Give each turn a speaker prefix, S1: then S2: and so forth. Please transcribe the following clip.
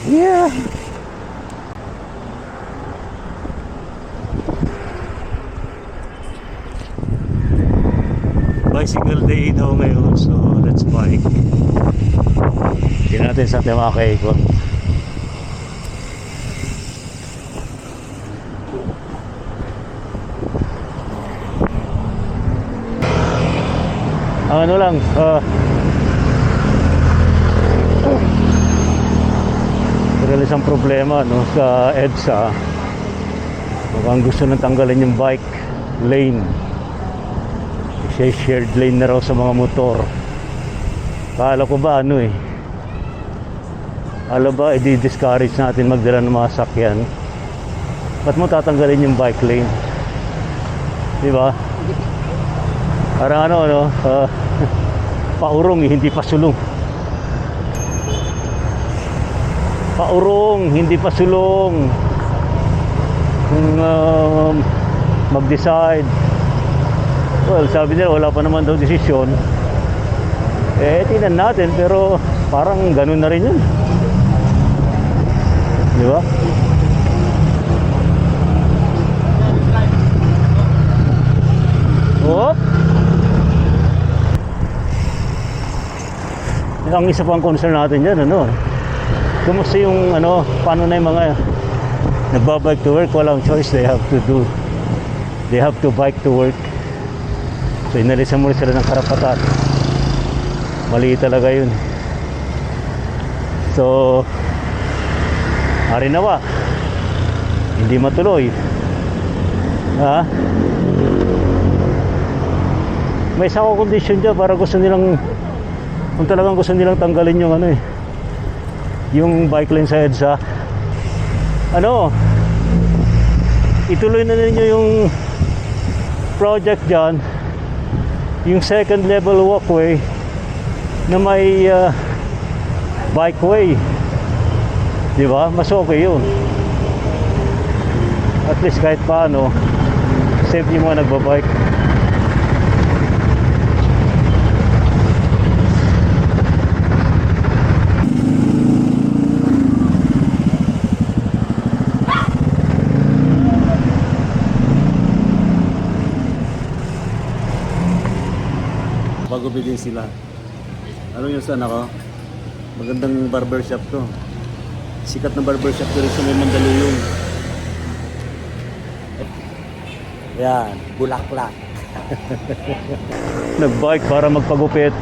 S1: Yeah. Bicycle day daw ngayon, so let's bike. Hindi natin sa tema kaikot. Ano lang, pero isang problema no, sa EDSA. Mukhang gusto nang tanggalin yung bike lane. Kasi shared lane na raw sa mga motor. Kala ko ba ano Alam ba, i-discourage natin magdala ng mga sakyan. Ba't mo tatanggalin yung bike lane? Diba? Parang paurong hindi pa sulong. Paurong hindi pa sulong. Kung mag-decide, well, sabi nila wala pa naman daw desisyon. Tingnan natin, pero parang ganun na rin yun. Di ba? Oh! Ang isa pang concern natin dyan, kumusta yung, paano na yung mga nagbabike to work, walang choice, they have to bike to work. So inalisan muli sila ng karapatan. Mali talaga yun. So harinawa, hindi matuloy. May isa ko condition dyan para gusto nilang, kung talagang gusto nilang tanggalin yung yung bike lane sa EDSA, ituloy na ninyo yung project dyan, yung second level walkway na may bikeway, di ba? Mas okay yun. At least kahit paano safe yung mga nagbabike. Bago bilhin sila. Ano yung sana ko? Magandang barbershop to. Sikat na barbershop to rin sa may Mandaluyong. Yan, Bulaklak. Nag-bike para magpagupit.